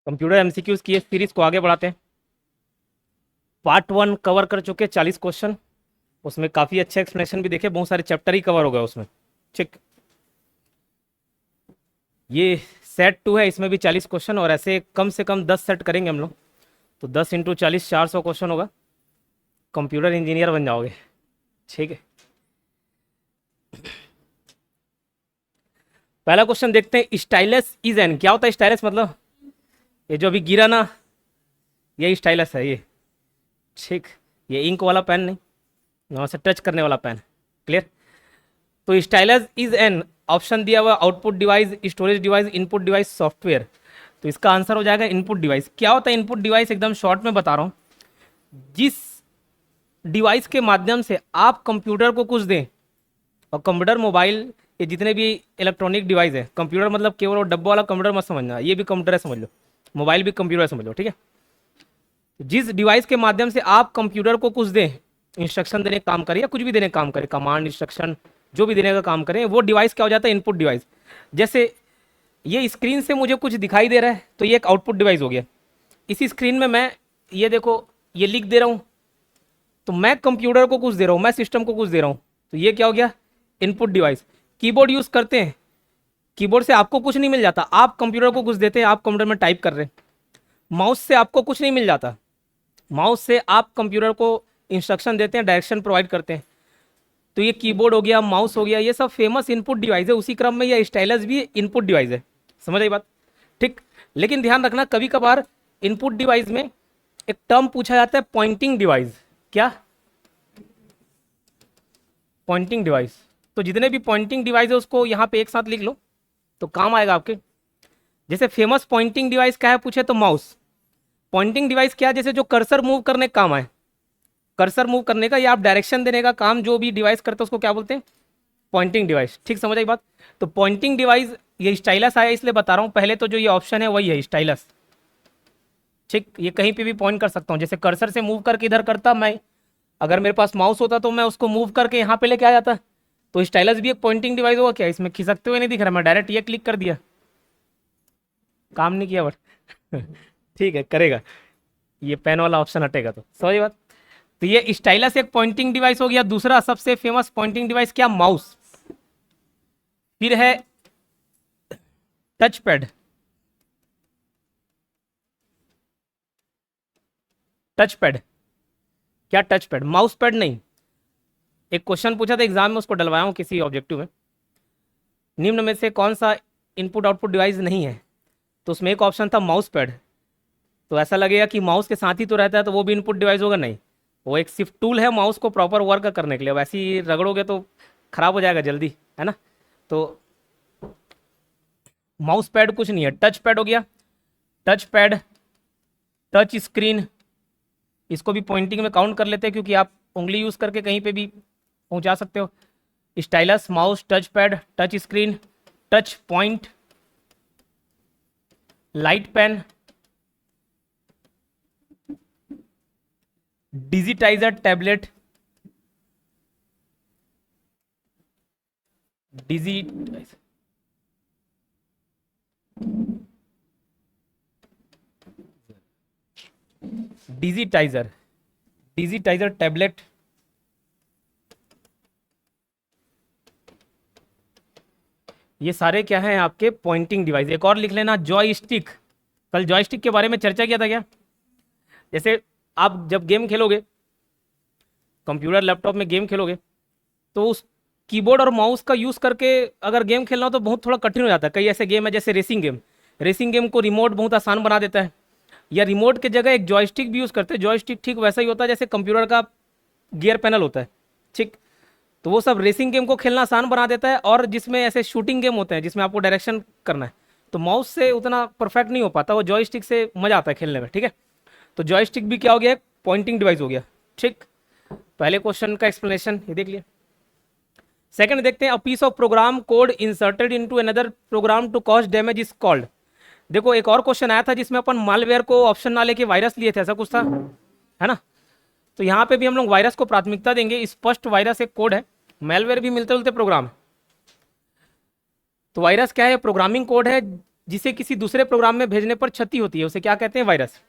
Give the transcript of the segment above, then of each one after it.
Computer MCQs की इस series को आगे बढ़ाते हैं। पार्ट 1 कवर कर चुके 40 क्वेश्चन। उसमें काफ़ी अच्छे एक्सप्लेनेशन भी देखे, बहुत सारे चैप्टर ही कवर हो गए उसमें। ठीक, ये सेट 2 है, इसमें भी 40 क्वेश्चन और ऐसे कम से कम 10 सेट करेंगे हम लोग। तो 10 इंटू 40 400 क्वेश्चन होगा। कंप्यूटर इंजीनियर बन जाओगे। ठीक है, पहला क्वेश्चन देखते हैं। स्टाइलस इज एन, क्या होता है स्टाइलस? मतलब ये जो अभी गिरा ना, ये स्टाइलस है ये। ठीक, ये इंक वाला पेन नहीं, वहाँ से टच करने वाला पेन। क्लियर? तो स्टाइलस इज एन, ऑप्शन दिया हुआ output device, storage device, input device, software. तो इसका आंसर हो जाएगा इनपुट डिवाइस। क्या होता है इनपुट डिवाइस? एकदम शॉर्ट में बता रहा हूँ। जिस डिवाइस के माध्यम से आप कंप्यूटर को कुछ दें, और कंप्यूटर, मोबाइल, ये जितने भी इलेक्ट्रॉनिक डिवाइस है, कंप्यूटर मतलब केवल वो डब्बा वाला कंप्यूटर मत समझना, ये भी कंप्यूटर है समझ लो, मोबाइल भी कंप्यूटर है समझ लो। ठीक है, जिस डिवाइस के माध्यम से आप कंप्यूटर को कुछ दें, इंस्ट्रक्शन देने का काम करे या कुछ भी देने का काम करे, कमांड, इंस्ट्रक्शन, जो भी देने का काम करें, वो डिवाइस क्या हो जाता है? Input device. जैसे ये स्क्रीन से मुझे कुछ दिखाई दे रहा है, तो ये एक आउटपुट डिवाइस हो गया। इसी स्क्रीन में मैं ये देखो, ये लिख दे रहा हूँ, तो मैं कंप्यूटर को कुछ दे रहा हूँ, मैं सिस्टम को कुछ दे रहा हूँ, तो ये क्या हो गया? Input device. कीबोर्ड यूज करते हैं, कीबोर्ड से आपको कुछ नहीं मिल जाता, आप कंप्यूटर को कुछ देते हैं, आप कंप्यूटर में टाइप कर रहे हैं। माउस से आपको कुछ नहीं मिल जाता, माउस से आप कंप्यूटर को इंस्ट्रक्शन देते हैं, डायरेक्शन प्रोवाइड करते हैं। तो ये कीबोर्ड हो गया, माउस हो गया, ये सब फेमस इनपुट डिवाइस है। उसी क्रम में ये स्टाइलस भी इनपुट डिवाइस है। समझ आई बात? ठीक, लेकिन ध्यान रखना, कभी कभार इनपुट डिवाइस में एक टर्म पूछा जाता है, पॉइंटिंग डिवाइस। क्या? Pointing device. तो जितने भी पॉइंटिंग डिवाइस है उसको यहाँ पे एक साथ लिख लो, तो काम आएगा आपके। जैसे फेमस पॉइंटिंग डिवाइस क्या है पूछे तो माउस। पॉइंटिंग डिवाइस क्या है? जैसे जो कर्सर मूव करने का काम है, कर्सर मूव करने का या आप डायरेक्शन देने का काम जो भी डिवाइस करते हैं उसको क्या बोलते हैं? Pointing device. ठीक, समझ आई बात? तो पॉइंटिंग डिवाइस, ये स्टाइलस आया इसलिए बता रहा हूँ। पहले तो जो ये ऑप्शन है वही है स्टाइलस। ठीक, ये कहीं पे भी पॉइंट कर सकता हूँ, जैसे कर्सर से मूव करके इधर करता मैं, अगर मेरे पास माउस होता तो मैं उसको मूव करके यहाँ पे लेके आ जाता। तो स्टाइलस भी एक पॉइंटिंग डिवाइस होगा क्या? इसमें खिसकते हुए नहीं दिख रहा, मैं डायरेक्ट ये क्लिक कर दिया, काम नहीं किया बट ठीक है, करेगा। ये पेन वाला ऑप्शन हटेगा तो समझ बात। तो ये स्टाइलस एक पॉइंटिंग डिवाइस हो गया। दूसरा सबसे फेमस पॉइंटिंग डिवाइस क्या? माउस। फिर है टच पैड। टच पैड क्या? टच पैड, माउस पैड नहीं। एक क्वेश्चन पूछा था एग्जाम में, उसको डलवाया हूं किसी ऑब्जेक्टिव में। निम्न में से कौन सा इनपुट आउटपुट डिवाइस नहीं है? तो उसमें एक ऑप्शन था माउस पैड। तो ऐसा लगेगा कि माउस के साथ ही तो रहता है, तो वो भी इनपुट डिवाइस होगा? नहीं, वो एक सिर्फ टूल है माउस को प्रॉपर वर्क करने के लिए। वैसे ही रगड़ोगे तो खराब हो जाएगा जल्दी, है ना? तो माउस पैड कुछ नहीं है। टच पैड हो गया। टच पैड, टच स्क्रीन, इसको भी पॉइंटिंग में काउंट कर लेते हैं क्योंकि आप उंगली यूज करके कहीं पे भी पहुंचा सकते हो। Stylus, mouse, touch pad, touch screen, touch point, light pen, digitizer tablet, digitizer, digitizer, digitizer tablet, ये सारे क्या हैं आपके? Pointing device. एक और लिख लेना, जॉयस्टिक। कल जॉयस्टिक के बारे में चर्चा किया था क्या? जैसे आप जब गेम खेलोगे, कंप्यूटर लैपटॉप में गेम खेलोगे, तो उस कीबोर्ड और माउस का यूज़ करके अगर गेम खेलना हो तो बहुत थोड़ा कठिन हो जाता है। कई ऐसे गेम है जैसे रेसिंग गेम, रेसिंग गेम को रिमोट बहुत आसान बना देता है, या रिमोट के जगह एक जॉयस्टिक भी यूज़ करते हैं। जॉयस्टिक ठीक वैसा ही होता है जैसे कंप्यूटर का गियर पैनल होता है। ठीक, तो वो सब रेसिंग गेम को खेलना आसान बना देता है। और जिसमें ऐसे शूटिंग गेम होते हैं जिसमें आपको डायरेक्शन करना है, तो माउस से उतना परफेक्ट नहीं हो पाता, वो जॉयस्टिक से मजा आता है खेलने में। ठीक है, तो जॉयस्टिक भी क्या हो गया? पॉइंटिंग डिवाइस हो गया। ठीक, पहले क्वेश्चन का एक्सप्लेनेशन ये देख लिया। सेकंड देखते हैं, a piece of program code inserted into another program to cause damage is called. देखो एक और क्वेश्चन आया था जिसमें अपन मालवेयर को ऑप्शन ना लेके वायरस लिए थे, ऐसा कुछ था, है ना? तो यहाँ पे भी हम लोग वायरस को प्राथमिकता देंगे। स्पष्ट वायरस एक कोड है, मेलवेयर भी मिलते जुलते प्रोग्राम है। तो वायरस क्या है? प्रोग्रामिंग कोड है जिसे किसी दूसरे प्रोग्राम में भेजने पर क्षति होती है उसे क्या कहते हैं? वायरस।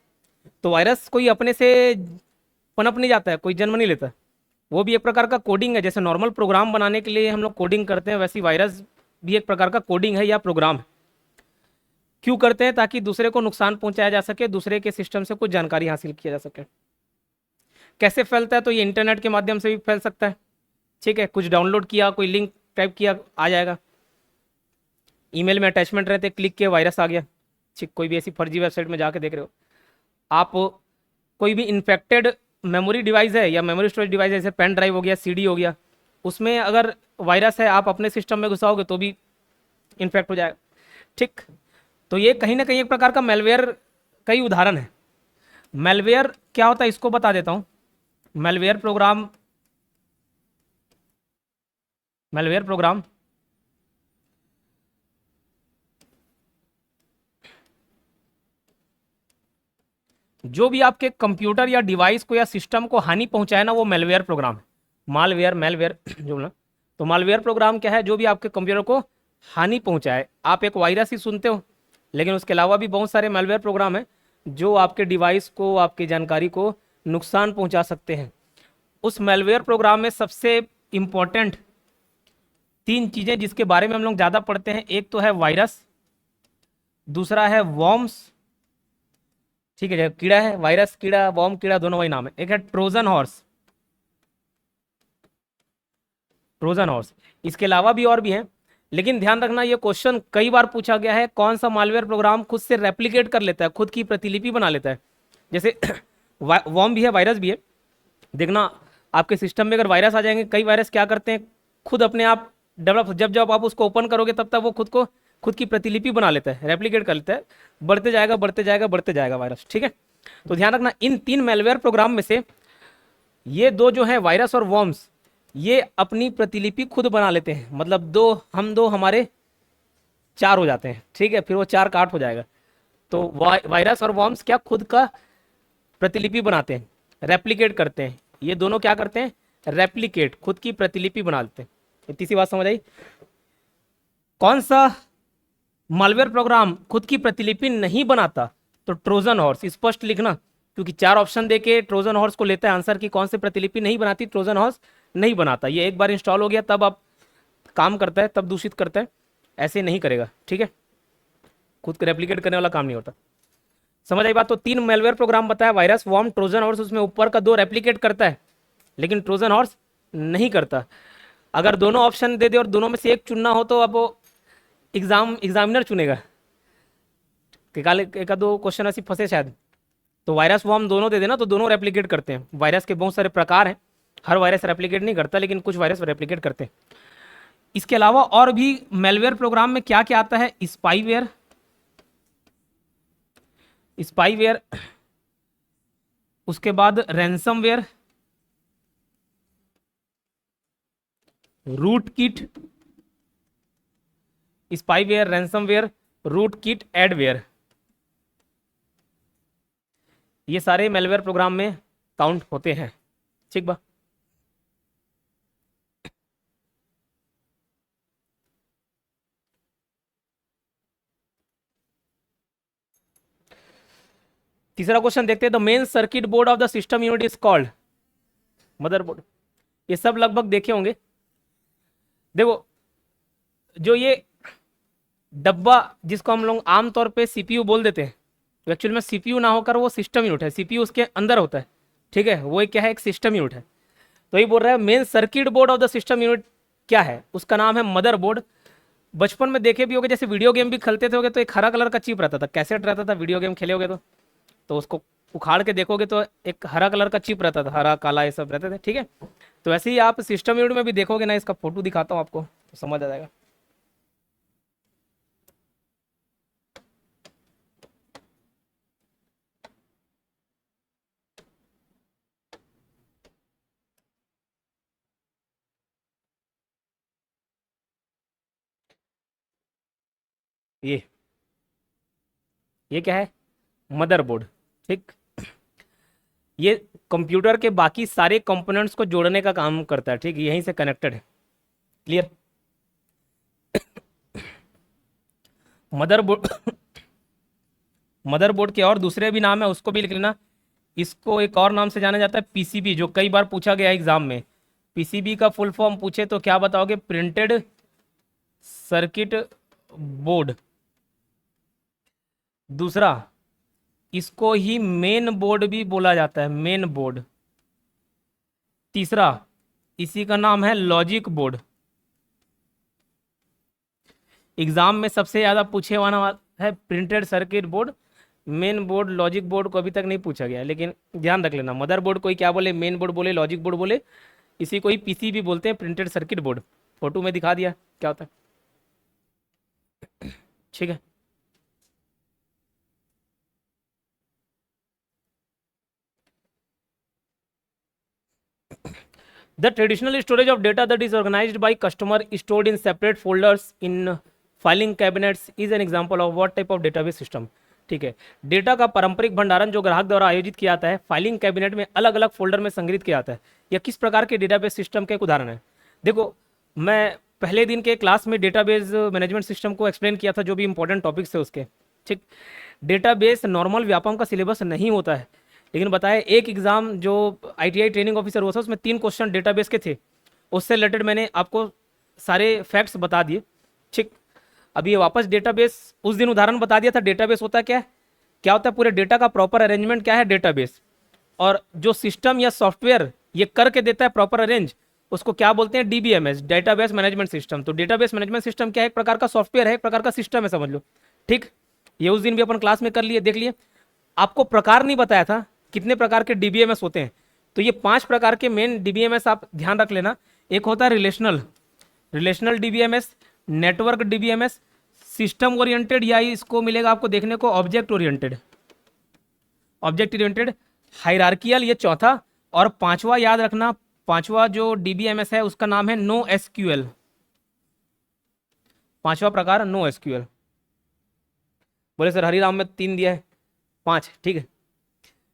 तो वायरस कोई अपने से पनप नहीं जाता है, कोई जन्म नहीं लेता, वो भी एक प्रकार का कोडिंग है। जैसे नॉर्मल प्रोग्राम बनाने के लिए हम लोग कोडिंग करते हैं, वैसे वायरस भी एक प्रकार का कोडिंग है या प्रोग्राम है। क्यों करते हैं? ताकि दूसरे को नुकसान पहुंचाया जा सके, दूसरे के सिस्टम से कुछ जानकारी हासिल किया जा सके। कैसे फैलता है? तो ये इंटरनेट के माध्यम से भी फैल सकता है। ठीक है, कुछ डाउनलोड किया, कोई लिंक टाइप किया, आ जाएगा। ईमेल में अटैचमेंट रहते, क्लिक किए, वायरस आ गया। ठीक, कोई भी ऐसी फर्जी वेबसाइट में जाके देख रहे हो आप, कोई भी इन्फेक्टेड मेमोरी डिवाइस है या मेमोरी स्टोरेज डिवाइस है, जैसे पेन ड्राइव हो गया, सीडी हो गया, उसमें अगर वायरस है, आप अपने सिस्टम में घुसाओगे तो भी इन्फेक्ट हो जाएगा। ठीक, तो ये कहीं ना कहीं एक प्रकार का मेलवेयर का ही उदाहरण है। मेलवेयर क्या होता है इसको बता देता हूँ। मेलवेयर प्रोग्राम जो भी आपके कंप्यूटर या डिवाइस को या सिस्टम को हानि पहुंचाए ना, वो मेलवेयर प्रोग्राम है। मालवेयर, मेलवेयर जो बोला, तो मालवेयर प्रोग्राम क्या है? जो भी आपके कंप्यूटर को हानि पहुंचाए। आप एक वायरस ही सुनते हो, लेकिन उसके अलावा भी बहुत सारे मेलवेयर प्रोग्राम हैं जो आपके डिवाइस को, आपकी जानकारी को नुकसान पहुंचा सकते हैं। उस मेलवेयर प्रोग्राम में सबसे इंपॉर्टेंट 3 चीज़ें जिसके बारे में हम लोग ज़्यादा पढ़ते हैं, एक तो है वायरस, दूसरा है वॉर्म्स। ठीक है, कीड़ा है, वायरस कीड़ा, वॉर्म कीड़ा, दोनों वही नाम है। एक है ट्रोजन हॉर्स, इसके अलावा भी और भी हैं, लेकिन ध्यान रखना ये क्वेश्चन कई बार पूछा गया है, कौन सा मालवेयर प्रोग्राम खुद से रेप्लिकेट कर लेता है, खुद की प्रतिलिपि बना लेता है। जैसे वॉर्म भी है, वायरस भी है। देखना आपके सिस्टम में अगर वायरस आ जाएंगे, कई वायरस क्या करते हैं, खुद अपने आप डेवलप, जब जब आप उसको ओपन करोगे तब तक वो खुद की प्रतिलिपि बना लेता है, रेप्लिकेट कर लेता है, बढ़ते जाएगा बढ़ते जाएगा बढ़ते जाएगा वायरस। ठीक है, तो ध्यान रखना इन 3 मेलवेयर प्रोग्राम में से ये 2 जो है वायरस और वॉर्म्स, ये अपनी प्रतिलिपि खुद बना लेते हैं। मतलब 2 हम 2 हमारे 4 हो जाते हैं। ठीक है, फिर वो 4 का 8 हो जाएगा। तो वायरस और वॉर्म्स क्या खुद का प्रतिलिपि बनाते हैं, रेप्लिकेट करते हैं। ये दोनों क्या करते हैं? रेप्लिकेट, खुद की प्रतिलिपि बना लेते हैं। इतनी सी बात समझ आई? कौन सा मालवेयर प्रोग्राम खुद की प्रतिलिपि नहीं बनाता? तो ट्रोजन हॉर्स। स्पष्ट लिखना, क्योंकि 4 ऑप्शन देके ट्रोजन हॉर्स को लेता है आंसर की कौन सी प्रतिलिपि नहीं बनाती। ट्रोजन हॉर्स नहीं बनाता। ये एक बार इंस्टॉल हो गया तब आप काम करता है, तब दूषित करता है, ऐसे नहीं करेगा। ठीक है, खुद को रेप्लिकेट करने वाला काम नहीं होता। समझ आई बात? तो 3 मेलवेयर प्रोग्राम बताया, वायरस, वॉर्म, ट्रोजन हॉर्स। उसमें ऊपर का 2 रेप्लिकेट करता है, लेकिन ट्रोजन हॉर्स नहीं करता। अगर दोनों ऑप्शन दे दे और दोनों में से एक चुनना हो, तो अब वो एग्जामिनर चुनेगा। एक 2 क्वेश्चन ऐसे फंसे शायद, तो वायरस वॉर्म दोनों दे देना, तो दोनों रेप्लिकेट करते हैं। वायरस के बहुत सारे प्रकार हैं, हर वायरस रेप्लिकेट नहीं करता, लेकिन कुछ वायरस रेप्लिकेट करते हैं। इसके अलावा और भी मेलवेयर प्रोग्राम में क्या क्या आता है? स्पाईवेयर, उसके बाद ransomware, rootkit, spyware, ransomware, rootkit, adware, ये सारे मेलवेयर प्रोग्राम में काउंट होते हैं। ठीक बा? तीसरा क्वेश्चन देखते हैं। The main circuit board of the system unit is called motherboard. ये सब लगभग देखे होंगे। देखो, जो ये डब्बा जिसको हम लोग आमतौर पे सीपीयू बोल देते हैं, तो एक्चुअल में सीपीयू ना होकर वो सिस्टम यूनिट है। सीपीयू उसके अंदर होता है। ठीक है, वो एक क्या है? एक सिस्टम यूनिट है। तो ये बोल रहा है main circuit board of the system unit क्या है? उसका नाम है मदरबोर्ड। बचपन में देखे भी होगे, जैसे वीडियो गेम भी खेलते थे, तो एक हरा कलर का चिप रहता था, कैसेट रहता था, वीडियो गेम खेले होगे तो उसको उखाड़ के देखोगे तो एक हरा कलर का चिप रहता था, हरा काला ये सब रहते थे। ठीक है, तो ऐसे ही आप सिस्टम यूनिट में भी देखोगे ना, इसका फोटो दिखाता हूँ आपको तो समझ आ जाएगा। ये क्या है? मदरबोर्ड। ठीक, ये कंप्यूटर के बाकी सारे कंपोनेंट्स को जोड़ने का काम करता है। ठीक, यहीं से कनेक्टेड है। क्लियर? मदरबोर्ड मदरबोर्ड के और दूसरे भी नाम है, उसको भी लिख लेना। इसको एक और नाम से जाना जाता है पीसीबी, जो कई बार पूछा गया एग्जाम में। पीसीबी का फुल फॉर्म पूछे तो क्या बताओगे? Printed circuit board. दूसरा, इसको ही मेन बोर्ड भी बोला जाता है, मेन बोर्ड। तीसरा, इसी का नाम है लॉजिक बोर्ड। एग्जाम में सबसे ज्यादा पूछे वाला है printed circuit board. Main board, logic board को अभी तक नहीं पूछा गया, लेकिन ध्यान रख लेना, मदर बोर्ड कोई क्या बोले, मेन बोर्ड बोले, लॉजिक बोर्ड बोले, इसी को ही पीसी भी बोलते हैं, प्रिंटेड सर्किट बोर्ड। फोटो में दिखा दिया क्या होता है। ठीक है। The traditional storage of data that is organized by customer stored in separate folders in filing cabinets is an example of what type of database system? ठीक है, डेटा का पारंपरिक भंडारण जो ग्राहक द्वारा आयोजित किया जाता है फाइलिंग कैबिनेट में अलग अलग फोल्डर में संग्रहित किया जाता है, यह किस प्रकार के डेटाबेस सिस्टम के एक उदाहरण है? देखो, मैं पहले दिन के क्लास में डेटाबेस मैनेजमेंट सिस्टम को एक्सप्लेन किया था, जो भी इंपॉर्टेंट टॉपिक्स थे उसके। ठीक, डेटाबेस नॉर्मल व्यापम का सिलेबस नहीं होता है, लेकिन बताया एक एग्जाम जो आईटीआई ट्रेनिंग ऑफिसर हुआ था उसमें 3 क्वेश्चन डेटाबेस के थे, उससे रिलेटेड मैंने आपको सारे फैक्ट्स बता दिए। ठीक, अभी ये वापस डेटाबेस, उस दिन उदाहरण बता दिया था डेटाबेस होता क्या है, क्या होता है, पूरे डेटा का प्रॉपर अरेंजमेंट क्या है डेटाबेस, और जो सिस्टम या सॉफ्टवेयर ये करके देता है प्रॉपर अरेंज, उसको क्या बोलते हैं? DBMS, database management system. तो डेटाबेस मैनेजमेंट सिस्टम क्या है? एक प्रकार का सॉफ्टवेयर है, एक प्रकार का सिस्टम है, समझ लो। ठीक, ये उस दिन भी अपन क्लास में कर लिए, देख लिए। आपको प्रकार नहीं बताया था कितने प्रकार के डीबीएमएस होते हैं, तो ये 5 प्रकार के मेन डीबीएमएस आप ध्यान रख लेना। एक होता है relational DBMS, network DBMS, system oriented, या इसको मिलेगा आपको देखने को ऑब्जेक्ट ओरिएंटेड, हायरार्कियल, ये चौथा। और पांचवा याद रखना, पांचवा जो डीबीएमएस है उसका नाम है नो एसक्यूएल। पांचवा प्रकार नो एसक्यूएल। बोले सर हरिराम में 3 दिया है, 5। ठीक है,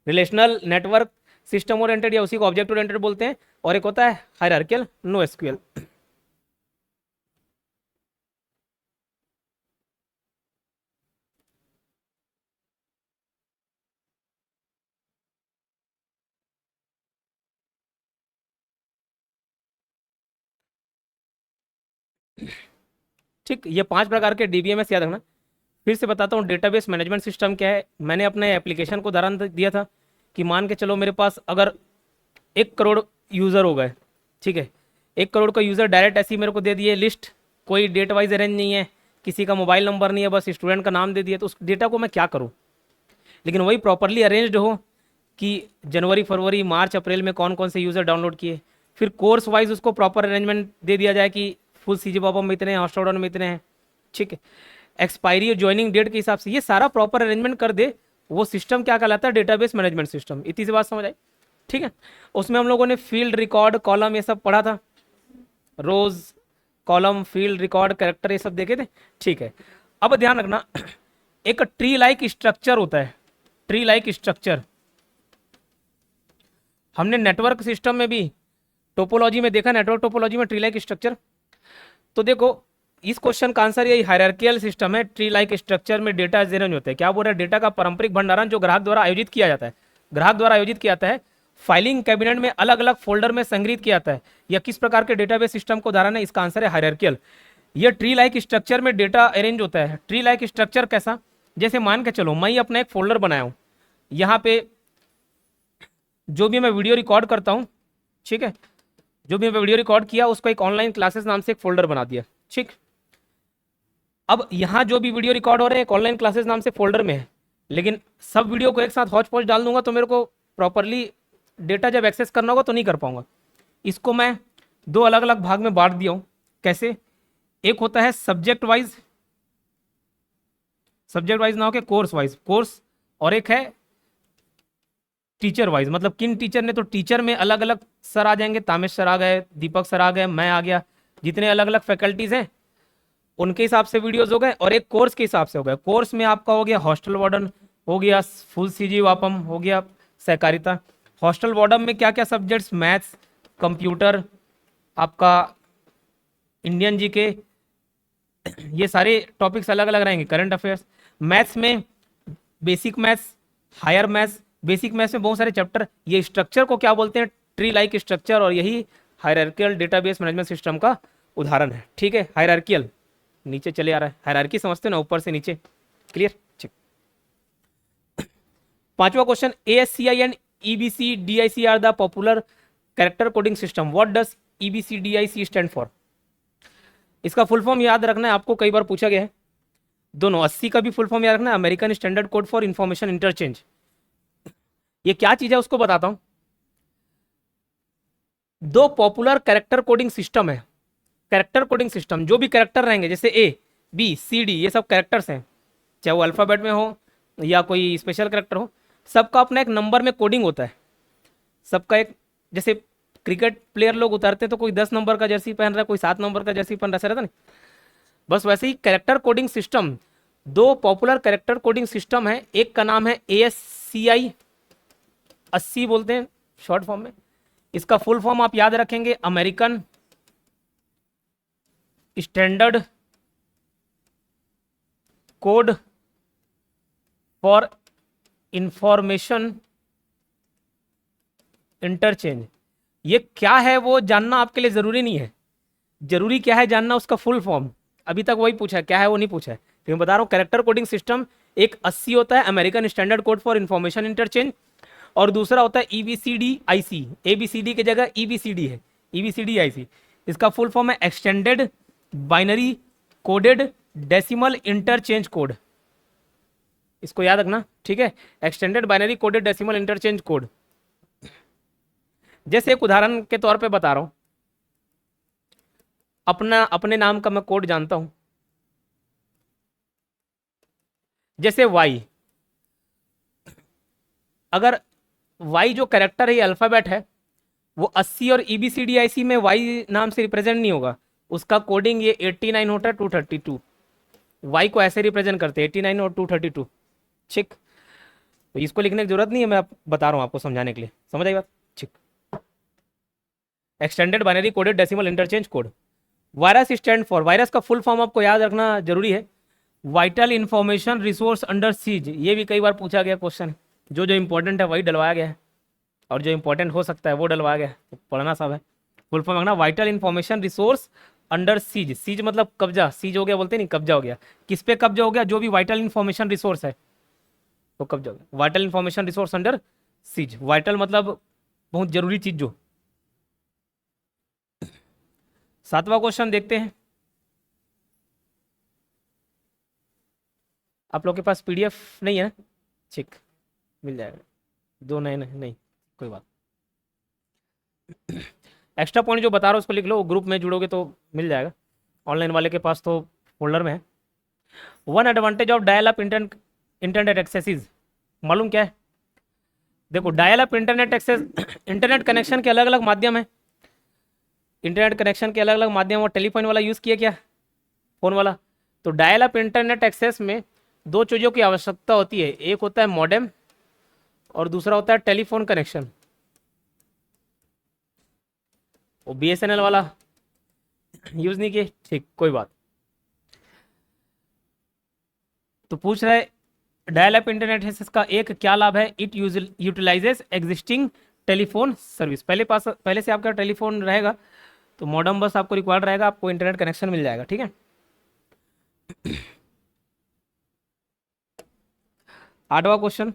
रिलेशनल, नेटवर्क, सिस्टम ओरिएंटेड या उसी को ऑब्जेक्ट ओरिएंटेड बोलते हैं, और एक होता है हायरार्कियल, नो एसक्यूएल। ठीक, ये 5 प्रकार के डीबीएमएस याद रखना। फिर से बताता हूँ डेटाबेस मैनेजमेंट सिस्टम क्या है। मैंने अपने एप्लीकेशन को उदाहरण दिया था कि मान के चलो मेरे पास अगर 1 करोड़ यूज़र हो गए, ठीक है, 1 करोड़ का यूज़र डायरेक्ट ऐसे ही मेरे को दे दिए लिस्ट, कोई डेट वाइज अरेंज नहीं है, किसी का मोबाइल नंबर नहीं है, बस स्टूडेंट का नाम दे दिया, तो उस डेटा को मैं क्या करूँ? लेकिन वही प्रॉपरली अरेंज्ड हो कि जनवरी, फरवरी, मार्च, अप्रैल में कौन कौन से यूज़र डाउनलोड किए, फिर कोर्स वाइज उसको प्रॉपर अरेंजमेंट दे दिया जाए कि फुल सीजी बॉबम में इतने हैं, हॉटस्टार में इतने हैं। ठीक है, एक्सपायरी और ज्वाइनिंग डेट के हिसाब से ये सारा प्रॉपर अरेंजमेंट कर दे, वो सिस्टम क्या कहलाता है? Database management system. इतनी सी बात समझ आई? ठीक है, उसमें हम लोगों ने फील्ड, रिकॉर्ड, कॉलम ये सब पढ़ा था, रोज, कॉलम, फील्ड, रिकॉर्ड, कैरेक्टर, ये सब देखे थे। ठीक है, अब ध्यान रखना, एक ट्री लाइक स्ट्रक्चर होता है, ट्री लाइक स्ट्रक्चर। हमने नेटवर्क सिस्टम में भी टोपोलॉजी में देखा, नेटवर्क टोपोलॉजी में ट्री लाइक स्ट्रक्चर। तो देखो, इस क्वेश्चन का आंसर यही हायरार्कियल सिस्टम है, ट्री लाइक स्ट्रक्चर में डेटा अरेंज होते हैं। क्या बोल रहा है? डेटा का पारंपरिक भंडारण जो ग्राहक द्वारा आयोजित किया जाता है, ग्राहक द्वारा आयोजित किया जाता है, फाइलिंग कैबिनेट में अलग अलग फोल्डर में संग्रहित किया जाता है, या किस प्रकार के डेटाबेस सिस्टम को उदाहरण है? इसका आंसर है हायरार्कियल। ये ट्री लाइक स्ट्रक्चर में डेटा अरेंज होता है। ट्री लाइक स्ट्रक्चर कैसा? जैसे मान के चलो मैं अपना एक फोल्डर बनाया हूं, यहाँ पे जो भी मैं वीडियो रिकॉर्ड करता हूँ, ठीक है, जो भी मैं वीडियो रिकॉर्ड किया उसको एक ऑनलाइन क्लासेस नाम से एक फोल्डर बना दिया। ठीक, अब यहाँ जो भी वीडियो रिकॉर्ड हो रहे हैं एक ऑनलाइन क्लासेस नाम से फोल्डर में है, लेकिन सब वीडियो को एक साथ हौच पौच डाल दूंगा तो मेरे को प्रॉपरली डेटा जब एक्सेस करना होगा तो नहीं कर पाऊंगा। इसको मैं 2 अलग अलग भाग में बांट दिया हूँ। कैसे? एक होता है सब्जेक्ट वाइज ना होके कोर्स वाइज, कोर्स, और एक है टीचर वाइज, मतलब किन टीचर ने, तो टीचर में अलग अलग सर आ जाएंगे, तामेश सर आ गए, दीपक सर आ गए, मैं आ गया, जितने अलग अलग फैकल्टीज हैं उनके हिसाब से वीडियोस हो गए, और एक कोर्स के हिसाब से हो गए। कोर्स में आपका हो गया हॉस्टल वार्डन, हो गया फुल सीजी वापम, हो गया सहकारिता। हॉस्टल वार्डन में क्या क्या सब्जेक्ट्स? मैथ्स, कंप्यूटर, आपका इंडियन जीके, ये सारे टॉपिक्स अलग अलग रहेंगे। करंट अफेयर्स, मैथ्स में basic maths, higher maths, basic maths में बहुत सारे चैप्टर, ये स्ट्रक्चर को क्या बोलते हैं, ट्री लाइक स्ट्रक्चर, और यही हायरार्किकल डेटाबेस मैनेजमेंट सिस्टम का उदाहरण है। ठीक है, हायरार्किकल नीचे चले आ रहा है, हायरार्की समझते हो ना, ऊपर से नीचे। क्लियर? ठीक। पांचवा question, ASCI and EBCDIC are the popular character coding system, what does EBCDIC stand for? इसका फुल फॉर्म याद रखना है आपको, कई बार पूछा गया है। दोनों, 80 का भी फुल फॉर्म याद रखना है, American standard code for information interchange. ये क्या चीज है उसको बताता हूं। दो पॉपुलर कैरेक्टर कोडिंग सिस्टम है। कैरेक्टर कोडिंग सिस्टम, जो भी कैरेक्टर रहेंगे, जैसे A B C D, ये सब कैरेक्टर्स हैं, चाहे वो अल्फाबेट में हो या कोई स्पेशल कैरेक्टर हो, सबका अपना एक नंबर में कोडिंग होता है। सबका एक, जैसे क्रिकेट प्लेयर लोग उतारते हैं तो कोई 10 नंबर का जर्सी पहन रहा है, कोई 7 नंबर का जर्सी पहन रहा है, ऐसा रहता नहीं। बस वैसे ही कैरेक्टर कोडिंग सिस्टम, दो पॉपुलर कैरेक्टर कोडिंग सिस्टम है। एक का नाम है ASCI, 80 बोलते हैं शॉर्ट फॉर्म में। इसका फुल फॉर्म आप याद रखेंगे, American standard code for information interchange. ये क्या है वो जानना आपके लिए जरूरी नहीं है, जरूरी क्या है जानना उसका फुल फॉर्म। अभी तक वही पूछा है, क्या है वो नहीं पूछा है, तो मैं बता रहा हूँ। कैरेक्टर कोडिंग सिस्टम एक 80 होता है, American standard code for information interchange, और दूसरा होता है EBCDIC। ABCD की जगह EBCD है, EBCDIC। इसका फुल फॉर्म है extended binary coded decimal interchange code. इसको याद रखना, ठीक है, extended binary coded decimal interchange code. जैसे एक उदाहरण के तौर पे बता रहा हूं, अपने नाम का मैं कोड जानता हूं। जैसे Y, अगर Y जो कैरेक्टर है, ये अल्फाबेट है, वो 80 और EBCDIC में Y नाम से रिप्रेजेंट नहीं होगा, उसका कोडिंग ये 89 होता है 232। Y को ऐसे रिप्रेजेंट करते हैं 89 और 232। ठीक, तो इसको लिखने की जरूरत नहीं है, मैं बता रहा हूं आपको समझाने के लिए, समझ आई बात? ठीक, extended binary coded decimal interchange code. Virus stand for, virus का फुल फॉर्म आपको याद रखना जरूरी है, vital information resource under seize. ये भी कई बार पूछा गया क्वेश्चन, जो जो इंपॉर्टेंट है वही डलवाया गया है, और जो इंपॉर्टेंट हो सकता है वो डलवाया गया है, तो पढ़ना सब है। फुल फॉर्म रखना, vital information resource under seize. Seize मतलब कब्जा, सीज हो गया बोलते नहीं, कब्जा हो गया। किस पे कब्जा हो गया? जो भी वाइटल इंफॉर्मेशन रिसोर्स है तो कब्जा हो गया। Vital information resource under seize, vital मतलब बहुत जरूरी चीज जो। सातवां क्वेश्चन देखते हैं। आप लोग के पास PDF नहीं है? ठीक, मिल जाएगा। दो नए नहीं, कोई बात। एक्स्ट्रा पॉइंट जो बता रहा हूँ उसको लिख लो, ग्रुप में जुड़ोगे तो मिल जाएगा, ऑनलाइन वाले के पास तो फोल्डर में है। One advantage of dial up internet access, मालूम क्या है? देखो, dial up internet access, internet connection के अलग अलग माध्यम है, इंटरनेट कनेक्शन के अलग अलग माध्यम, और टेलीफोन वाला यूज़ किया क्या, फोन वाला। तो डायल अप इंटरनेट एक्सेस में दो चीज़ों की आवश्यकता होती है, एक होता है मॉडेम और दूसरा होता है टेलीफोन कनेक्शन। वो BSNL वाला यूज़ नहीं किए, ठीक, कोई बात। तो पूछ रहा है डायल अप इंटरनेट एक्सेस का एक क्या लाभ है? It utilises existing telephone service. पहले से आपका टेलीफोन रहेगा तो मॉडेम बस आपको रिक्वायर्ड रहेगा, आपको इंटरनेट कनेक्शन मिल जाएगा, ठीक है। आठवां question,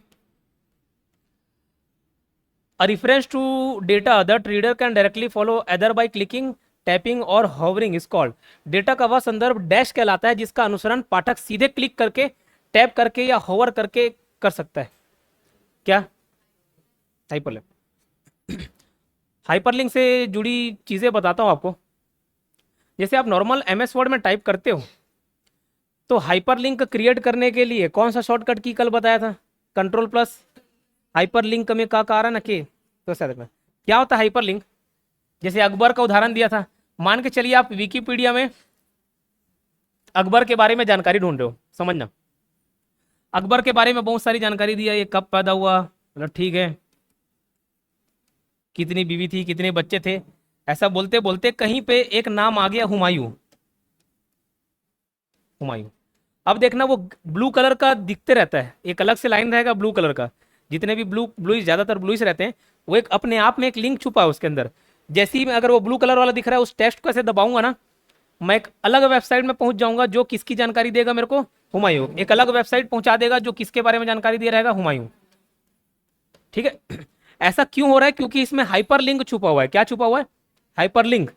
a reference to data that reader can directly follow other by clicking, tapping और होवरिंग इज कॉल्ड। डेटा का वह संदर्भ डैश कहलाता है जिसका अनुसरण पाठक सीधे क्लिक करके, टैप करके या होवर करके कर सकता है। क्या? हाइपरलिंक। हाइपरलिंक से जुड़ी चीज़ें बताता हूँ आपको। जैसे आप नॉर्मल MS वर्ड में टाइप करते हो तो हाइपरलिंक क्रिएट करने के लिए कौन सा शॉर्टकट की कल बताया था? Ctrl+ हाइपरलिंक में का कारण के, तो ऐसा देखना क्या होता है हाइपरलिंक। जैसे अकबर का उदाहरण दिया था, मान के चलिए आप विकिपीडिया में अकबर के बारे में जानकारी ढूंढ रहे हो, समझना अकबर के बारे में बहुत सारी जानकारी दिया, ये कब पैदा हुआ, मतलब ठीक है, कितनी बीवी थी, कितने बच्चे थे, ऐसा बोलते बोलते कहीं पे एक नाम आ गया, हुमायूं। हुमायूं। अब देखना वो ब्लू कलर का दिखते रहता है, एक अलग से लाइन रहेगा ब्लू कलर का, जितने भी ब्लू ज़्यादातर ब्लूइश रहते हैं, वो एक अपने आप में एक लिंक छुपा है उसके अंदर। जैसे ही मैं अगर वो ब्लू कलर वाला दिख रहा है उस टेक्स्ट को ऐसे दबाऊंगा ना, मैं एक अलग वेबसाइट में पहुंच जाऊंगा जो किसकी जानकारी देगा मेरे को, हुमायूं। एक अलग वेबसाइट पहुंचा देगा जो किसके बारे में जानकारी दे रहेगा, हुमायूं। ठीक है। ऐसा क्यों हो रहा है? क्योंकि इसमें हाइपर लिंक छुपा हुआ है। क्या छुपा हुआ है? Hyper link.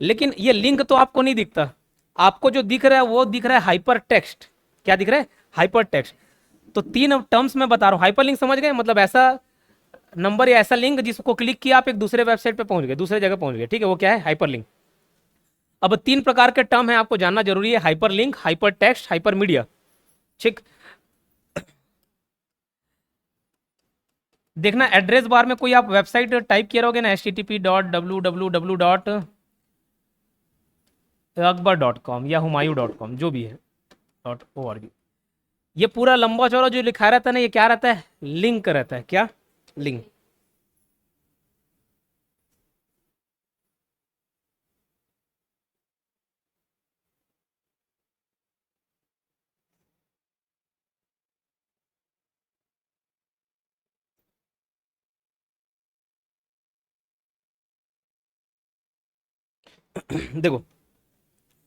लेकिन ये लिंक तो आपको नहीं दिखता, आपको जो दिख रहा है वो दिख रहा है हाइपर टेक्स्ट। क्या दिख रहा है? Hyper text. तो तीन टर्म्स में बता रहा हूं। हाइपर लिंक समझ गए? मतलब ऐसा नंबर या ऐसा लिंक जिसको क्लिक किया आप एक दूसरे वेबसाइट पे पहुंच गए, दूसरे जगह पहुंच गए। ठीक है, वो क्या है? Hyper link. अब तीन प्रकार के टर्म है, आपको जानना जरूरी है। Hyper link, hyper text, hyper media. ठीक। देखना एड्रेस बार में कोई आप वेबसाइट टाइप किए रहोगे ना, http://akbar.com या humayun.com, जो भी है .org, ये पूरा लंबा चौड़ा जो लिखा रहता है ना, ये क्या रहता है? लिंक रहता है। क्या? लिंक। देखो,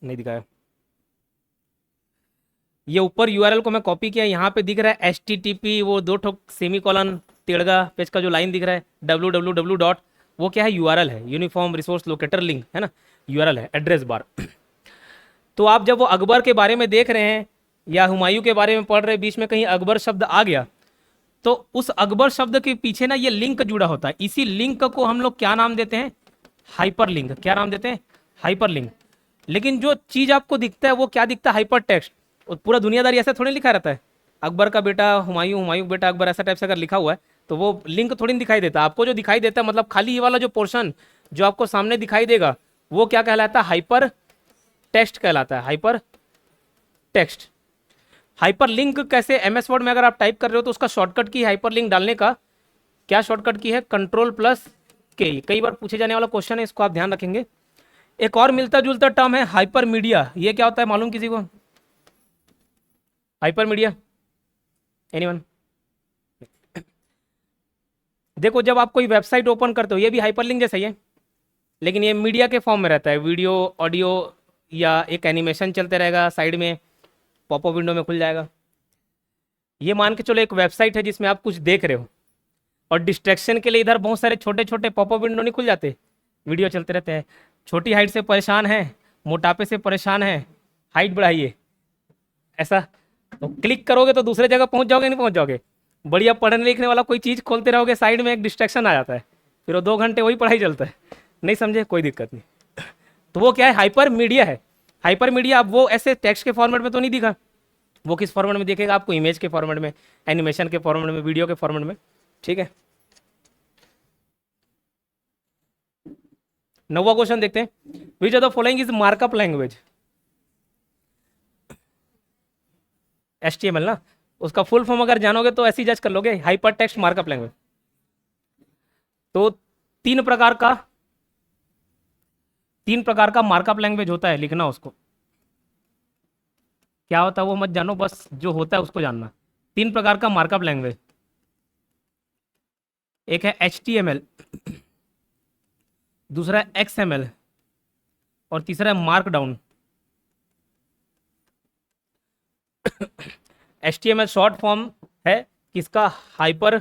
नहीं दिखाया। ये ऊपर यूआरएल को मैं कॉपी किया, यहाँ पे दिख रहा है HTTP, वो दो ठोक सेमी कॉलन तिड़गा पेज का जो लाइन दिख रहा है www डॉट, वो क्या है? यूआरएल है, यूनिफॉर्म रिसोर्स लोकेटर लिंक है ना, यूआरएल है, एड्रेस बार। तो आप जब वो अकबर के बारे में देख रहे हैं या हुमायूं के बारे में पढ़ रहे हैं, बीच में कहीं अकबर शब्द आ गया, तो उस अकबर शब्द के पीछे ना ये लिंक जुड़ा होता है। इसी लिंक को हम लोग क्या नाम देते हैं? Hyper link. क्या नाम देते हैं? Hyper link. लेकिन जो चीज आपको दिखता है वो क्या दिखता है? Hyper text. और पूरा दुनियादारी ऐसा थोड़ी लिखा रहता है, अकबर का बेटा हुमायूं, हुमायूं बेटा अकबर, ऐसा टाइप से अगर लिखा हुआ है तो वो लिंक थोड़ी नहीं दिखाई देता आपको। जो दिखाई देता है मतलब खाली ये वाला जो पोर्शन जो आपको सामने दिखाई देगा, वो क्या कहलाता है? हाइपर टेक्स्ट कहलाता है। Hyper text. हाइपर लिंक कैसे? MS वर्ड में अगर आप टाइप कर रहे हो तो उसका शॉर्टकट की हाइपर लिंक डालने का, क्या शॉर्टकट की है? Ctrl+K। कई बार पूछे जाने वाला क्वेश्चन है, इसको आप ध्यान रखेंगे। एक और मिलता जुलता टर्म है हाइपर मीडिया। ये क्या होता है मालूम किसी को? Hyper media, anyone? देखो, जब आप कोई वेबसाइट ओपन करते हो, ये भी हाइपरलिंक जैसा ही है, लेकिन ये मीडिया के फॉर्म में रहता है, वीडियो, ऑडियो, या एक एनिमेशन चलते रहेगा साइड में, पॉपअप विंडो में खुल जाएगा। ये मान के चलो एक वेबसाइट है जिसमें आप कुछ देख रहे हो, और डिस्ट्रैक्शन के लिए इधर बहुत सारे छोटे छोटे पॉपअप विंडो नहीं खुल जाते, वीडियो चलते रहते हैं। छोटी हाइट से परेशान है, मोटापे से परेशान है, हाइट बढ़ाइए, ऐसा तो क्लिक करोगे तो दूसरे जगह पहुंच जाओगे, नहीं पहुंच जाओगे? बढ़िया पढ़ने लिखने वाला कोई चीज़ खोलते रहोगे, साइड में एक डिस्ट्रैक्शन आ जाता है, फिर वो 2 घंटे वही पढ़ाई चलता है। नहीं समझे? कोई दिक्कत नहीं। तो वो क्या है? हाइपर मीडिया है। हाइपर मीडिया अब वो ऐसे टेक्स्ट के फॉर्मेट में तो नहीं दिखा, वो किस फॉर्मेट में दिखेगा आपको? इमेज के फॉर्मेट में, एनिमेशन के फॉर्मेट में, वीडियो के फॉर्मेट में। ठीक है, 9वां क्वेश्चन देखते हैं। Which of the following is markup language? HTML ना, उसका फुल फॉर्म अगर जानोगे तो ऐसे ही जज कर लोगे, हाइपर टेक्स्ट मार्कअप लैंग्वेज। तो तीन प्रकार का मार्कअप लैंग्वेज होता है, लिखना उसको। क्या होता है वो मत जानो, बस जो होता है उसको जानना। 3 प्रकार का मार्कअप लैंग्वेज, एक है HTML, दूसरा है XML, और तीसरा है मार्कडाउन। HTML शॉर्ट फॉर्म है किसका? Hyper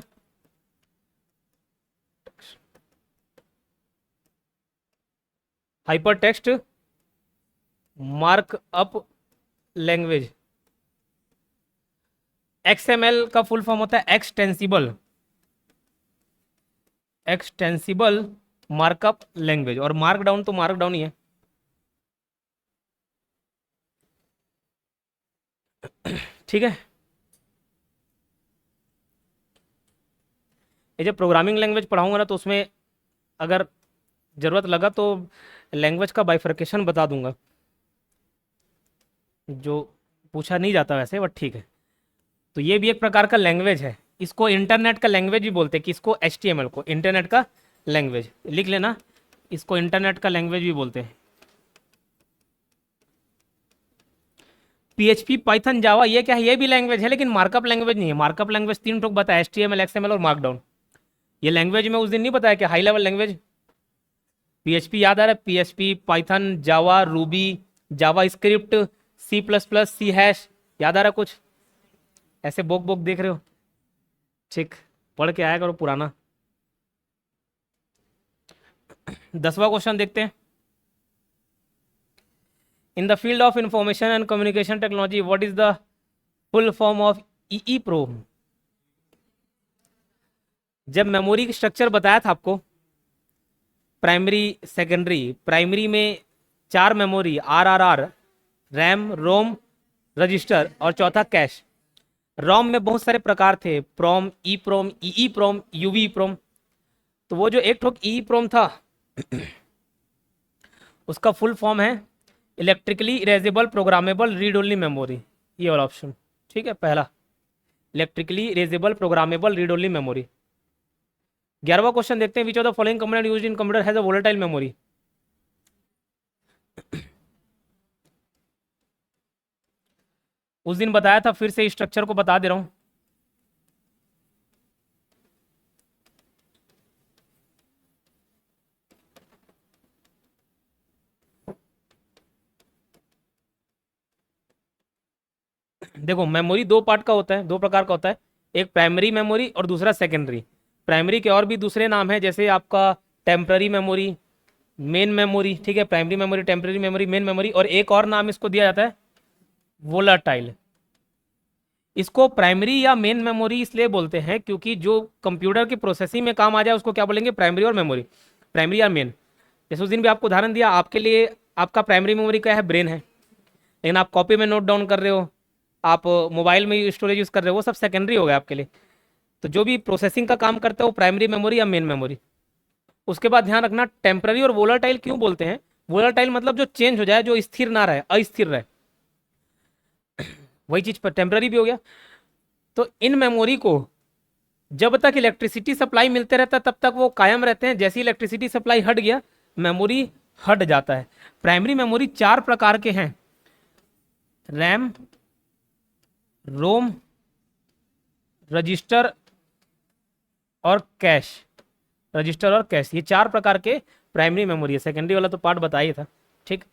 text markup language. XML का फुल फॉर्म होता है एक्सटेंसिबल मार्कअप लैंग्वेज, और मार्कडाउन तो मार्कडाउन ही है। ठीक है, ये जब प्रोग्रामिंग लैंग्वेज पढ़ाऊंगा ना तो उसमें अगर ज़रूरत लगा तो लैंग्वेज का बाइफर्केशन बता दूंगा, जो पूछा नहीं जाता वैसे, बट ठीक है। तो ये भी एक प्रकार का लैंग्वेज है, इसको इंटरनेट का लैंग्वेज भी बोलते हैं। किसको? HTML को इंटरनेट का लैंग्वेज, लिख लेना, इसको इंटरनेट का लैंग्वेज भी बोलते हैं। PHP पाइथन जावा ये क्या है, ये भी लैंग्वेज है लेकिन मार्कअप लैंग्वेज नहीं है। मार्कअप लैंग्वेज 3 ठोक बताया, HTML, XML और मार्कडाउन। ये लैंग्वेज में उस दिन नहीं बताया कि हाई लेवल लैंग्वेज। PHP याद आ रहा है, PHP, पाइथन, जावा, रूबी, जावा स्क्रिप्ट, C++, सी हैश, याद आ रहा है कुछ? ऐसे बोक बोक देख रहे हो? ठीक, पढ़ के आया करो पुराना। 10वां क्वेश्चन देखते हैं। In the field of information and communication technology what is the full form of EEPROM? जब मेमोरी की स्ट्रक्चर बताया था आपको, प्राइमरी सेकेंडरी, प्राइमरी में 4 मेमोरी, RRR, रैम, रोम, रजिस्टर और चौथा कैश। रोम में बहुत सारे प्रकार थे, प्रोम, EEPROM, EEPROM, UVEPROM। तो वो जो एक ठोक EEPROM था उसका फुल फॉर्म है electrically erasable programmable read only memory. ये वाला ऑप्शन ठीक है पहला, electrically erasable programmable read only memory. 11वां क्वेश्चन देखते हैं। Which of the following component used in computer has a volatile memory? उस दिन बताया था, फिर से स्ट्रक्चर को बता दे रहा हूं। देखो मेमोरी 2 पार्ट का होता है, 2 प्रकार का होता है। एक प्राइमरी मेमोरी और दूसरा सेकेंडरी। प्राइमरी के और भी दूसरे नाम है, जैसे आपका टेम्पररी मेमोरी, मेन मेमोरी। ठीक है, primary memory, temporary memory, main memory, और एक और नाम इसको दिया जाता है वोलाटाइल। इसको प्राइमरी या मेन मेमोरी इसलिए बोलते हैं क्योंकि जो कंप्यूटर की प्रोसेसिंग में काम आ जाए उसको क्या बोलेंगे, प्राइमरी और मेमोरी, प्राइमरी या मेन। जैसे उस दिन भी आपको उदाहरण दिया, आपके लिए आपका प्राइमरी मेमोरी क्या है, ब्रेन है, लेकिन आप कॉपी में नोट डाउन कर रहे हो, आप मोबाइल में स्टोरेज यूज़ कर रहे हो, वो सब सेकेंडरी हो गया आपके लिए। तो जो भी प्रोसेसिंग का काम करता है वो प्राइमरी मेमोरी या मेन मेमोरी। उसके बाद ध्यान रखना, टेम्पररी और वोलाटाइल क्यों बोलते हैं? वोलाटाइल मतलब जो चेंज हो जाए, जो स्थिर ना रहे, अस्थिर रहे, वही चीज पर टेम्पररी भी हो गया। तो इन मेमोरी को जब तक इलेक्ट्रिसिटी सप्लाई मिलते रहता है तब तक वो कायम रहते हैं, जैसे इलेक्ट्रिसिटी सप्लाई हट गया मेमोरी हट जाता है। प्राइमरी मेमोरी 4 प्रकार के हैं, रैम, रोम, रजिस्टर और कैश। रजिस्टर और कैश, ये 4 प्रकार के प्राइमरी मेमोरी है। सेकेंडरी वाला तो पार्ट बताया था। ठीक,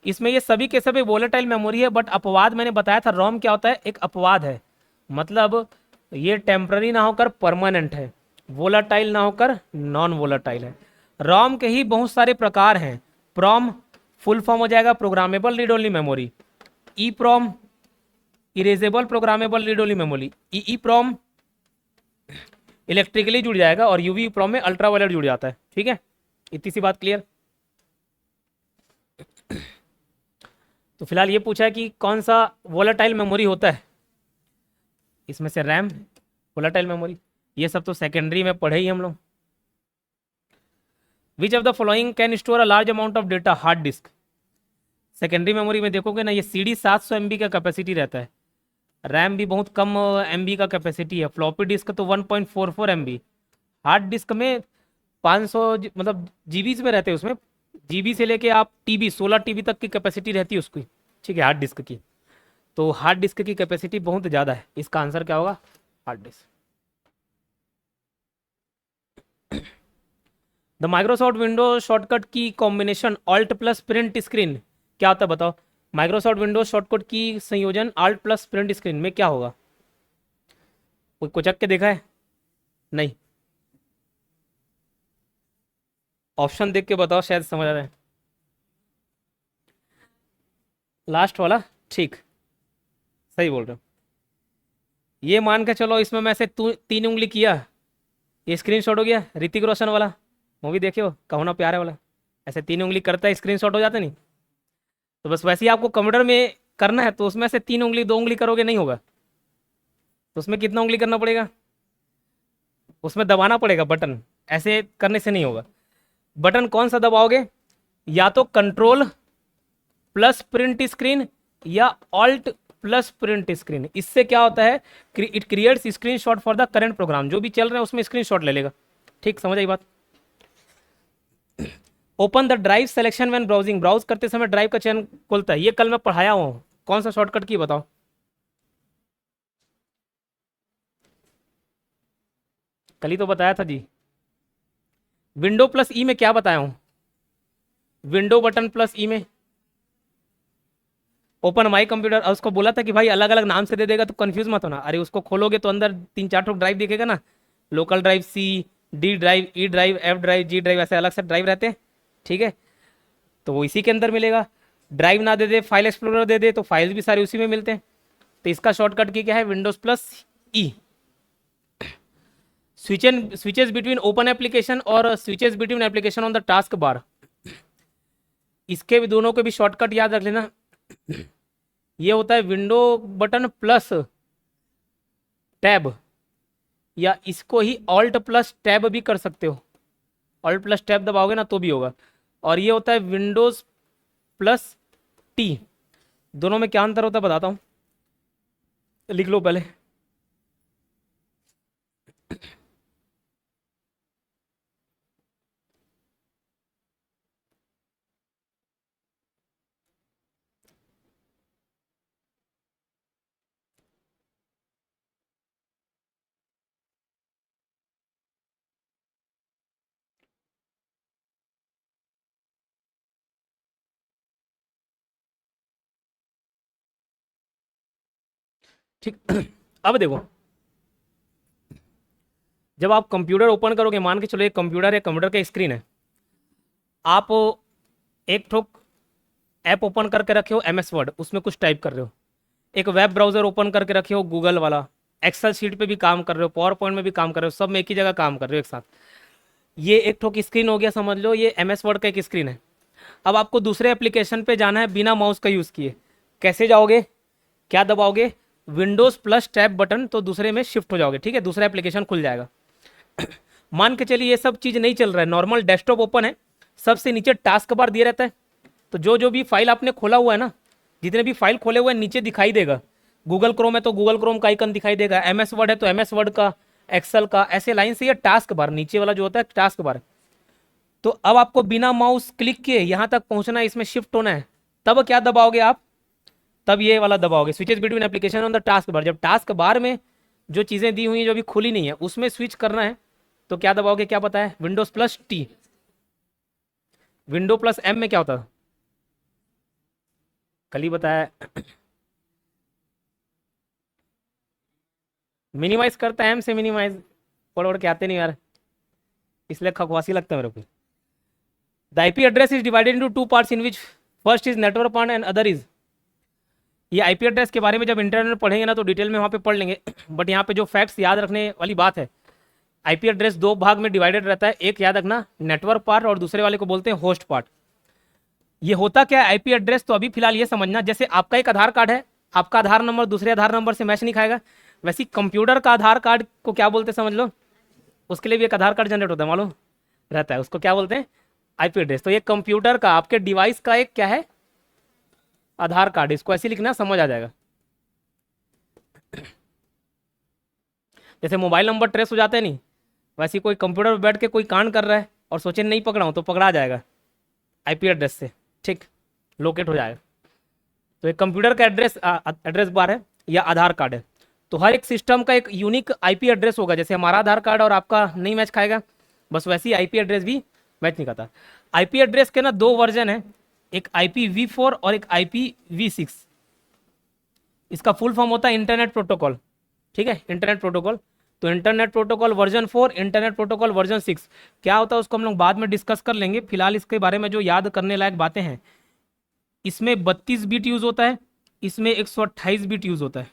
इसमें ये सभी के सभी वोलेटाइल मेमोरी है, बट अपवाद मैंने बताया था। रोम क्या होता है, एक अपवाद है, मतलब ये टेम्पररी ना होकर परमानेंट है, वोलाटाइल ना होकर नॉन वोलाटाइल है। रोम के ही बहुत सारे प्रकार हैं। प्रोम फुल फॉर्म हो जाएगा programmable read only memory, EEPROM erasable programmable read only memory, EEPROM electrically जुड़ जाएगा, और UVEPROM में अल्ट्रावायलेट जुड़ जाता है। ठीक है, इतनी सी बात क्लियर। तो फिलहाल ये पूछा है कि कौन सा वोलाटाइल मेमोरी होता है, इसमें से रैम वोलाटाइल मेमोरी, ये सब तो सेकेंडरी में पढ़े ही हम लोग। विच of the following can store a large amount of data, hard disk. Secondary memory में देखोगे ना, ये CD 700 MB का कैपेसिटी रहता है, रैम भी बहुत कम MB का कैपेसिटी है, फ्लॉपी डिस्क तो 1.44 MB, हार्ड डिस्क में 500 मतलब जीबी में रहते हैं, उसमें जीबी से लेके आप TB 16 TB तक की कैपेसिटी रहती है उसकी। ठीक है, हार्ड डिस्क की, तो हार्ड डिस्क की कैपेसिटी बहुत ज़्यादा है। इसका आंसर क्या होगा, hard disk. The Microsoft Windows shortcut की combination alt plus print screen क्या होता है, बताओ। माइक्रोसॉफ्ट विंडोज शॉर्टकट की संयोजन ऑल्ट प्लस प्रिंट स्क्रीन में क्या होगा? कोई कुचक के देखा है? नहीं, ऑप्शन देख के बताओ, शायद समझ आ रहा है। लास्ट वाला ठीक, सही बोल रहे हो। ये मान के चलो, इसमें मैं से 3 उंगली किया, ये स्क्रीनशॉट हो गया। ऋतिक रोशन वाला मूवी देखे हो, कहो ना प्यारे वाला, ऐसे 3 उंगली करता है, स्क्रीनशॉट हो जाता नहीं। तो बस वैसे ही आपको कंप्यूटर में करना है, तो उसमें से 3 उंगली 2 उंगली करोगे नहीं होगा, तो उसमें कितना उंगली करना पड़ेगा, उसमें दबाना पड़ेगा बटन, ऐसे करने से नहीं होगा। बटन कौन सा दबाओगे, या तो कंट्रोल प्लस प्रिंट स्क्रीन या ऑल्ट प्लस प्रिंट स्क्रीन। इससे क्या होता है, it creates screenshot for the current program, जो भी चल रहा है उसमें स्क्रीनशॉट ले लेगा। ठीक, समझ आई बात। Open the drive selection when browsing, browse करते समय ड्राइव का चयन खुलता है, ये कल मैं पढ़ाया हूँ कौन सा शॉर्टकट की बताओ? कल ही तो बताया था जी। विंडो प्लस ई में क्या बताया हूं? विंडो बटन प्लस ई में ओपन माई कंप्यूटर, और उसको बोला था कि भाई अलग अलग नाम से दे देगा तो कंफ्यूज मत होना। अरे उसको खोलोगे तो अंदर 3-4 ठो ड्राइव दिखेगा ना, local drive, C, D drive, E drive, F drive, G drive, ऐसे अलग से ड्राइव रहते हैं, ठीक है? तो वो इसी के अंदर मिलेगा। ड्राइव ना दे दे, फाइल एक्सप्लोरर दे दे, तो फाइल्स भी सारे उसी में मिलते हैं। तो इसका शॉर्टकट की क्या है? विंडोज प्लस ई। स्विचेस बिटवीन ओपन एप्लीकेशन और switches between application on the task बार, इसके भी दोनों के भी शॉर्टकट याद रख लेना। ये होता है विंडो बटन प्लस टैब, या इसको ही ऑल्ट प्लस टैब भी कर सकते हो। ऑल्ट प्लस टैब दबाओगे ना तो भी होगा। और ये होता है विंडोज प्लस टी। दोनों में क्या अंतर होता है बताता हूँ, लिख लो पहले। ठीक अब देखो, जब आप कंप्यूटर ओपन करोगे, मान के चलो एक कंप्यूटर है, कंप्यूटर का स्क्रीन है, आप एक ठोक ऐप ओपन करके रखे हो एमएस वर्ड, उसमें कुछ टाइप कर रहे हो, एक वेब ब्राउजर ओपन करके रखे हो गूगल वाला, एक्सेल शीट पे भी काम कर रहे हो, पावर पॉइंट में भी काम कर रहे हो, सब में एक ही जगह काम कर रहे हो एक साथ। ये एक ठोक स्क्रीन हो गया, समझ लो ये एमएस वर्ड का एक स्क्रीन है। अब आपको दूसरे एप्लीकेशन पे जाना है बिना माउस का यूज़ किए, कैसे जाओगे? क्या दबाओगे? विंडोज प्लस टैब बटन, तो दूसरे में शिफ्ट हो जाओगे, ठीक है? दूसरा एप्लीकेशन खुल जाएगा। मान के चलिए ये सब चीज़ नहीं चल रहा है, नॉर्मल डेस्कटॉप ओपन है, सबसे नीचे टास्क बार दिया रहता है, तो जो जो भी फाइल आपने खोला हुआ है ना, जितने भी फाइल खोले हुए हैं नीचे दिखाई देगा। गूगल क्रोम है तो गूगल क्रोम का आइकन दिखाई देगा, एमएस वर्ड है तो एमएस वर्ड का, एक्सेल का, ऐसे लाइन से ये टास्क बार नीचे वाला जो होता है टास्क बार। तो अब आपको बिना माउस क्लिक किए यहाँ तक पहुँचना है, इसमें शिफ्ट होना है, तब क्या दबाओगे आप? तब ये वाला दबाओगे, switches between application on the task bar. जब टास्क बार में जो चीज़ें दी हुई हैं जो अभी खुली नहीं है उसमें स्विच करना है, तो क्या दबाओगे? क्या पता है? Windows plus T. Window plus M में क्या होता है? कल ही बताया। मिनिमाइज करता है एम से, मिनिमाइज पढ़ पढ़ के आते नहीं यार, इसलिए खकवासी लगता है मेरे को। The IP address is divided into two parts in which first is network part and other is. ये आईपी एड्रेस के बारे में जब इंटरनेट में पढ़ेंगे ना तो डिटेल में वहाँ पे पढ़ लेंगे, बट यहाँ पे जो फैक्ट्स याद रखने वाली बात है, आईपी एड्रेस दो भाग में डिवाइडेड रहता है, एक याद रखना नेटवर्क पार्ट और दूसरे वाले को बोलते हैं होस्ट पार्ट। ये होता क्या है आईपी एड्रेस? तो अभी फिलहाल ये समझना, जैसे आपका एक आधार कार्ड है, आपका आधार नंबर दूसरे आधार नंबर से मैच नहीं खाएगा, वैसे कंप्यूटर का आधार कार्ड को क्या बोलते हैं समझ लो, उसके लिए भी एक आधार कार्ड जनरेट होता है, मालूम रहता है, उसको क्या बोलते हैं? IP address. तो ये कंप्यूटर का, आपके डिवाइस का एक क्या है? आधार कार्ड। इसको ऐसे लिखना, समझ आ जाएगा। जैसे मोबाइल नंबर ट्रेस हो जाता है नहीं, वैसे ही कोई कंप्यूटर पर बैठ के कोई कांड कर रहा है और सोचे नहीं पकड़ा हूँ, तो पकड़ा जाएगा आईपी एड्रेस से, ठीक, लोकेट हो जाएगा। तो एक कंप्यूटर का एड्रेस बार है या आधार कार्ड है। तो हर एक सिस्टम का एक यूनिक आईपी एड्रेस होगा, जैसे हमारा आधार कार्ड और आपका नहीं मैच खाएगा, बस वैसे ही आईपी एड्रेस भी मैच नहीं खाता। आईपी एड्रेस के ना दो वर्जन है, एक IPv4 और एक IPv6। इसका फुल फॉर्म होता है इंटरनेट प्रोटोकॉल, ठीक है? Internet protocol. तो internet protocol version 4, internet protocol version 6 क्या होता है उसको हम लोग बाद में डिस्कस कर लेंगे। फिलहाल इसके बारे में जो याद करने लायक बातें हैं, इसमें 32 बिट यूज होता है, इसमें 128 बिट यूज होता है।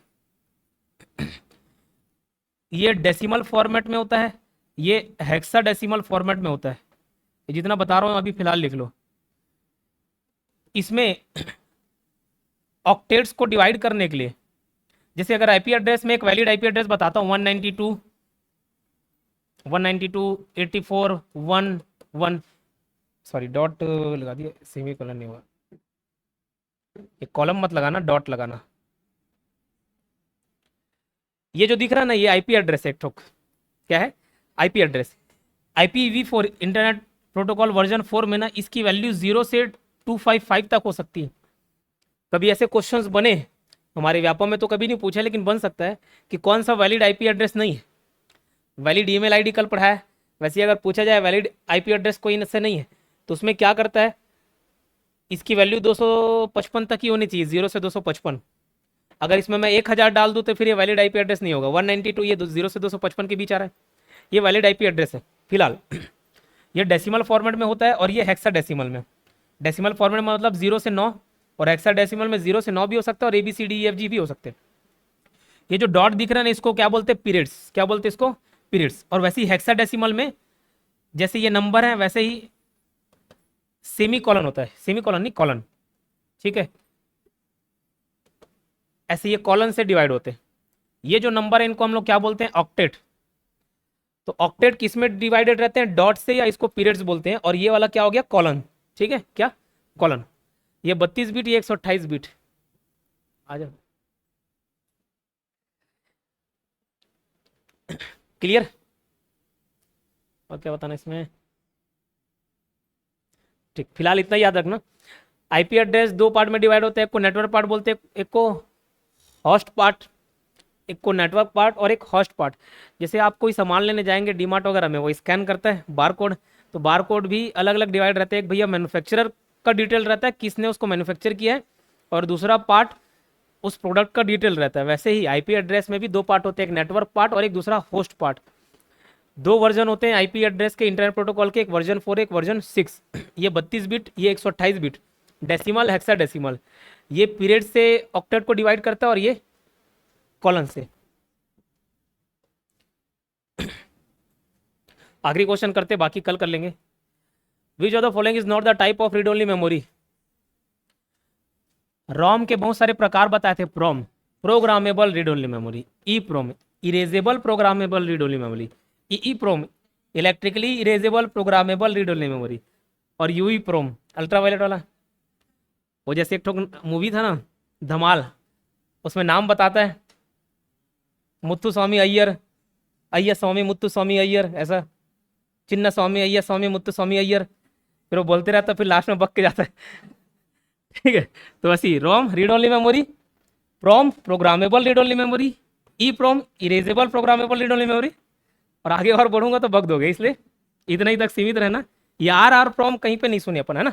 ये डेसिमल फॉर्मेट में होता है, ये हेक्साडेसिमल फॉर्मेट में होता है। ये जितना बता रहा हूँ अभी फिलहाल लिख लो। इसमें ऑक्टेट्स को डिवाइड करने के लिए, जैसे अगर आईपी एड्रेस में एक वैलिड आईपी एड्रेस बताता हूँ 192.168.4.1.1, सॉरी डॉट लगा दिया, सेमी कॉलन नहीं हुआ, एक कॉलम मत लगाना, डॉट लगाना। ये जो दिख रहा है ना, ये आईपी एड्रेस है एक ठोक, क्या है? IP address. IPv4 internet protocol version 4 में ना इसकी वैल्यू 0 से 255 तक हो सकती है। कभी ऐसे क्वेश्चंस बने हमारे व्यापम में तो कभी नहीं पूछा, लेकिन बन सकता है कि कौन सा वैलिड आईपी एड्रेस नहीं है। वैलिड ईमेल आईडी कल पढ़ा है, वैसे ही अगर पूछा जाए वैलिड आईपी एड्रेस कोई से नहीं है, तो उसमें क्या करता है, इसकी वैल्यू 255 तक ही होनी चाहिए, 0 से 255। अगर इसमें मैं 1000 डाल दूँ तो फिर ये वैलिड आईपी एड्रेस नहीं होगा। 192 ये 0 से 255 के बीच आ रहा है, ये वैलिड आईपी एड्रेस है फिलहाल। ये डेसिमल फॉर्मेट में होता है और ये हेक्साडेसिमल में। डेसिमल फॉर्मेट में मतलब 0 से 9, और हेक्साडेसिमल में 0 से 9 भी हो सकता है, और ABCDEFG भी हो सकते हैं। ये जो डॉट दिख रहा है ना, इसको क्या बोलते हैं, पीरियड्स। क्या बोलते हैं इसको, पीरियड्स। और वैसे ही हेक्साडेसिमल में जैसे ये नंबर है वैसे ही सेमी कॉलन होता है, सेमी कॉलन नहीं कॉलन, ठीक है। ऐसे ये कॉलन से डिवाइड होते हैं। ये जो नंबर है इनको हम लोग क्या बोलते हैं, ऑक्टेट। तो ऑक्टेट किस में डिवाइडेड रहते हैं, डॉट से, या इसको पीरियड्स बोलते हैं। और ये वाला क्या हो गया, कॉलन, ठीक है, क्या कॉलन। ये 32 बिट, ये 128 बिट। आ जाओ, क्लियर। और क्या बताना इसमें, ठीक, फिलहाल इतना याद रखना। आईपी एड्रेस दो पार्ट में डिवाइड होते हैं, एक को नेटवर्क पार्ट बोलते हैं, एक को होस्ट पार्ट, एक को नेटवर्क पार्ट और एक होस्ट पार्ट। जैसे आप कोई सामान लेने जाएंगे डीमार्ट वगैरह में, वो स्कैन करता है बार कोड, तो बार कोड भी अलग अलग डिवाइड रहते हैं। एक भैया मैन्युफैक्चरर का डिटेल रहता है, किसने उसको मैन्युफैक्चर किया है, और दूसरा पार्ट उस प्रोडक्ट का डिटेल रहता है। वैसे ही आईपी एड्रेस में भी दो पार्ट होते हैं, एक नेटवर्क पार्ट और एक दूसरा होस्ट पार्ट। दो वर्जन होते हैं आईपी एड्रेस के इंटरनेट प्रोटोकॉल के, एक वर्जन 4 एक वर्जन 6। ये 32 बिट, ये 128 बिट। डेसिमल हेक्साडेसिमल, ये पीरियड से ऑक्टेट को डिवाइड करता है और ये कॉलन से। आखिरी क्वेश्चन करते, बाकी कल कर लेंगे। Which of the following is not the type of read only memory. ROM के बहुत सारे प्रकार बताए थे। PROM, programmable read only memory. EPROM, erasable programmable read only memory. EPROM, electrically erasable programmable read only memory. और UVEPROM, ultraviolet वाला। वो जैसे एक ठोक मूवी था ना धमाल, उसमें नाम बताता है मुत्तु स्वामी अय्यर, अय्यर स्वामी मुत्तु स्वामी अय्यर, ऐसा चिन्ना स्वामी अय्यर स्वामी मुत्तु स्वामी अय्यर, फिर वो बोलते रहता है, फिर लास्ट में बक के जाता है। ठीक है, तो वैसी ROM read only memory, PROM programmable read only memory, EPROM erasable programmable read only memory. और आगे और बढ़ूंगा तो बक दोगे, इसलिए इतना ही तक सीमित रहना। ये आर प्रोम कहीं पे नहीं सुने अपन, है ना।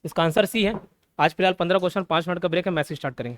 इसका आंसर सी है। आज फिलहाल 15 क्वेश्चन, 5 मिनट का ब्रेक है, मैसेज स्टार्ट करेंगे।